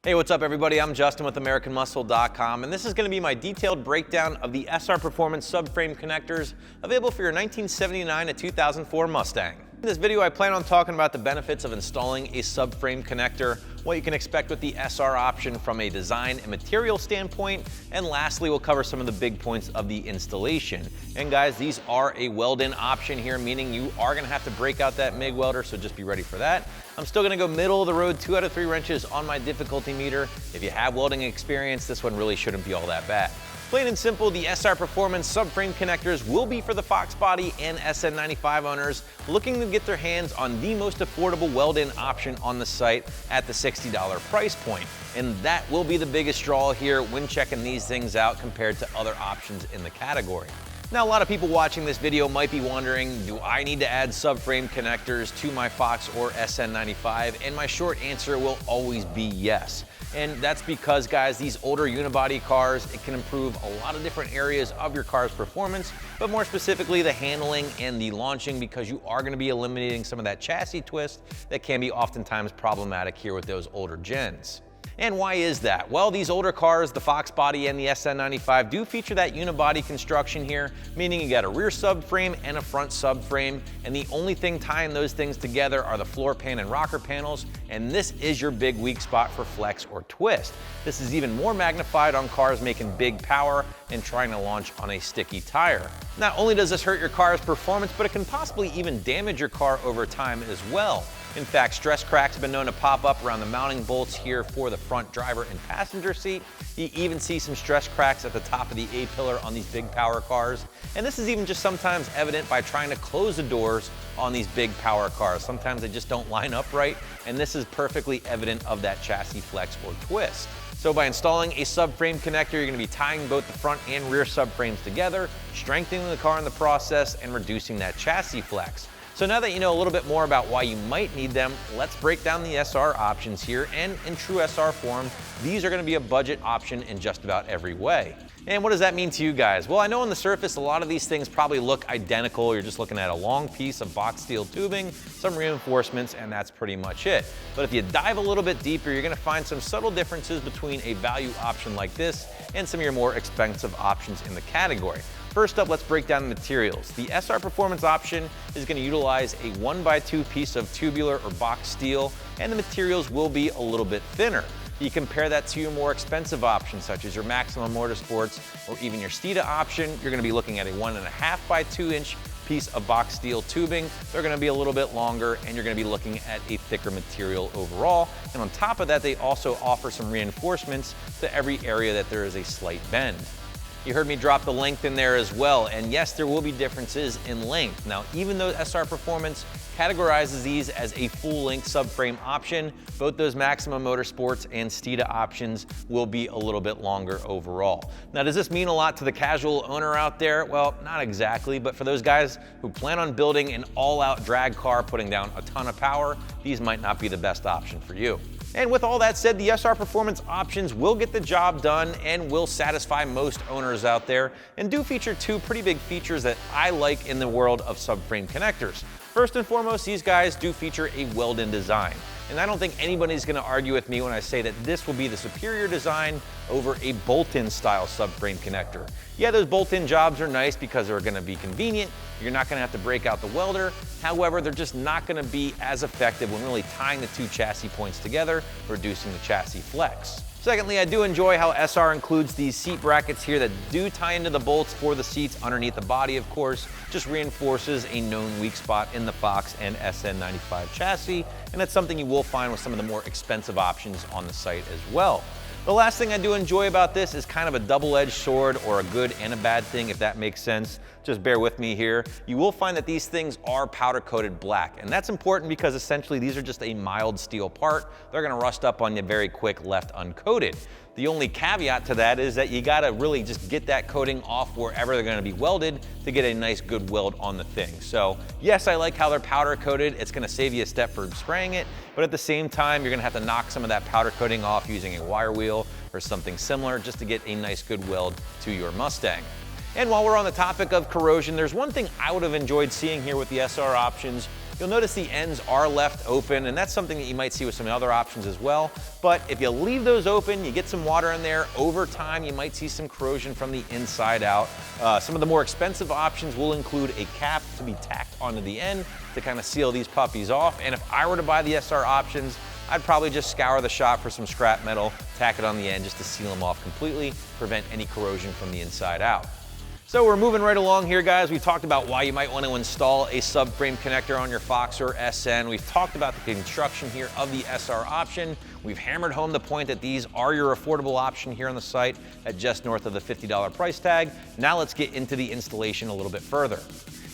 Hey, what's up everybody? I'm Justin with AmericanMuscle.com, and this is going to be my detailed breakdown of the SR Performance Subframe Connectors available for your 1979 to 2004 Mustang. In this video, I plan on talking about the benefits of installing a subframe connector, what you can expect with the SR option from a design and material standpoint, and lastly, we'll cover some of the big points of the installation. And guys, these are a weld-in option here, meaning you are going to have to break out that MIG welder, so just be ready for that. I'm still going to go middle of the road, 2 out of 3 wrenches on my difficulty meter. If you have welding experience, this one really shouldn't be all that bad. Plain and simple, the SR Performance Subframe Connectors will be for the Fox Body and SN95 owners looking to get their hands on the most affordable weld-in option on the site at the $60 price point. And that will be the biggest draw here when checking these things out compared to other options in the category. Now, a lot of people watching this video might be wondering, do I need to add subframe connectors to my Fox or SN95? And my short answer will always be yes. And that's because, guys, these older unibody cars, it can improve a lot of different areas of your car's performance, but more specifically the handling and the launching, because you are going to be eliminating some of that chassis twist that can be oftentimes problematic here with those older gens. And why is that? Well, these older cars, the Fox Body and the SN95, do feature that unibody construction here, meaning you got a rear subframe and a front subframe, and the only thing tying those things together are the floor pan and rocker panels, and this is your big weak spot for flex or twist. This is even more magnified on cars making big power and trying to launch on a sticky tire. Not only does this hurt your car's performance, but it can possibly even damage your car over time as well. In fact, stress cracks have been known to pop up around the mounting bolts here for the front driver and passenger seat. You even see some stress cracks at the top of the A-pillar on these big power cars. And this is even just sometimes evident by trying to close the doors on these big power cars. Sometimes they just don't line up right, and this is perfectly evident of that chassis flex or twist. So by installing a subframe connector, you're going to be tying both the front and rear subframes together, strengthening the car in the process, and reducing that chassis flex. So now that you know a little bit more about why you might need them, let's break down the SR options here. And in true SR form, these are going to be a budget option in just about every way. And what does that mean to you guys? Well, I know on the surface, a lot of these things probably look identical. You're just looking at a long piece of box steel tubing, some reinforcements, and that's pretty much it. But if you dive a little bit deeper, you're going to find some subtle differences between a value option like this and some of your more expensive options in the category. First up, let's break down the materials. The SR Performance option is going to utilize a 1x2 piece of tubular or box steel, and the materials will be a little bit thinner. You compare that to your more expensive options, such as your Maximum Motorsports or even your Steeda option, you're going to be looking at a 1.5x2 inch piece of box steel tubing. They're going to be a little bit longer, and you're going to be looking at a thicker material overall. And on top of that, they also offer some reinforcements to every area that there is a slight bend. You heard me drop the length in there as well, and yes, there will be differences in length. Now, even though SR Performance categorizes these as a full-length subframe option, both those Maximum Motorsports and Steeda options will be a little bit longer overall. Now, does this mean a lot to the casual owner out there? Well, not exactly, but for those guys who plan on building an all-out drag car, putting down a ton of power, these might not be the best option for you. And with all that said, the SR Performance options will get the job done and will satisfy most owners out there, and do feature 2 pretty big features that I like in the world of subframe connectors. First and foremost, these guys do feature a weld-in design. And I don't think anybody's going to argue with me when I say that this will be the superior design over a bolt-in style subframe connector. Yeah, those bolt-in jobs are nice because they're going to be convenient. You're not going to have to break out the welder. However, they're just not going to be as effective when really tying the 2 chassis points together, reducing the chassis flex. Secondly, I do enjoy how SR includes these seat brackets here that do tie into the bolts for the seats underneath the body, of course. Just reinforces a known weak spot in the Fox and SN95 chassis, and that's something you will find with some of the more expensive options on the site as well. The last thing I do enjoy about this is kind of a double-edged sword, or a good and a bad thing, if that makes sense. Just bear with me here. You will find that these things are powder-coated black, and that's important because essentially these are just a mild steel part. They're gonna rust up on you very quick left uncoated. The only caveat to that is that you gotta really just get that coating off wherever they're gonna be welded to get a nice good weld on the thing. So yes, I like how they're powder coated. It's gonna save you a step for spraying it, but at the same time, you're gonna have to knock some of that powder coating off using a wire wheel or something similar just to get a nice good weld to your Mustang. And while we're on the topic of corrosion, there's one thing I would have enjoyed seeing here with the SR options You'll notice the ends are left open, and that's something that you might see with some other options as well. But if you leave those open, you get some water in there, over time you might see some corrosion from the inside out. Some of the more expensive options will include a cap to be tacked onto the end to kind of seal these puppies off. And if I were to buy the SR options, I'd probably just scour the shop for some scrap metal, tack it on the end just to seal them off completely, prevent any corrosion from the inside out. So we're moving right along here, guys. We've talked about why you might want to install a subframe connector on your Fox or SN. We've talked about the construction here of the SR option. We've hammered home the point that these are your affordable option here on the site at just north of the $50 price tag. Now let's get into the installation a little bit further.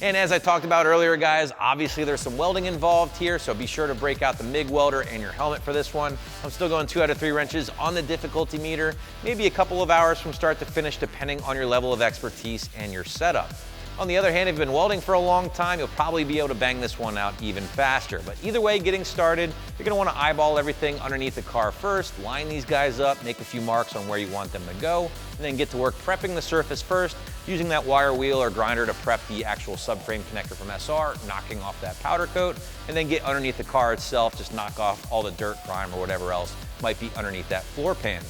And as I talked about earlier, guys, obviously there's some welding involved here, so be sure to break out the MIG welder and your helmet for this one. I'm still going 2 out of 3 wrenches on the difficulty meter, maybe a couple of hours from start to finish depending on your level of expertise and your setup. On the other hand, if you've been welding for a long time, you'll probably be able to bang this one out even faster. But either way, getting started, you're gonna wanna eyeball everything underneath the car first, line these guys up, make a few marks on where you want them to go, and then get to work prepping the surface first, using that wire wheel or grinder to prep the actual subframe connector from SR, knocking off that powder coat, and then get underneath the car itself, just knock off all the dirt, grime, or whatever else might be underneath that floor pan.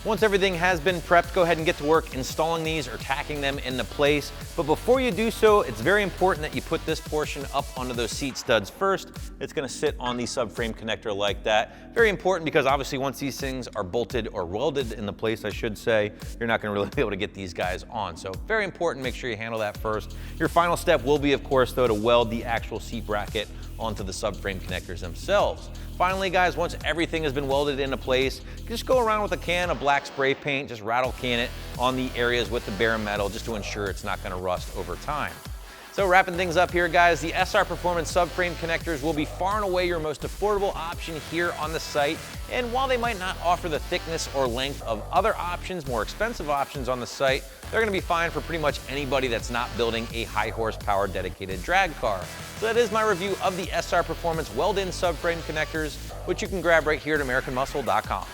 Once everything has been prepped, go ahead and get to work installing these or tacking them into place. But before you do so, it's very important that you put this portion up onto those seat studs first. It's gonna sit on the subframe connector like that. Very important because obviously once these things are bolted or welded into place, I should say, you're not gonna really be able to get these guys on. So very important, make sure you handle that first. Your final step will be, of course, though, to weld the actual seat bracket onto the subframe connectors themselves. Finally, guys, once everything has been welded into place, just go around with a can of black spray paint, just rattle can it on the areas with the bare metal just to ensure it's not gonna rust over time. So wrapping things up here, guys, the SR Performance Subframe Connectors will be far and away your most affordable option here on the site. And while they might not offer the thickness or length of other options, more expensive options on the site, they're gonna be fine for pretty much anybody that's not building a high horsepower dedicated drag car. So that is my review of the SR Performance Welded Subframe Connectors, which you can grab right here at AmericanMuscle.com.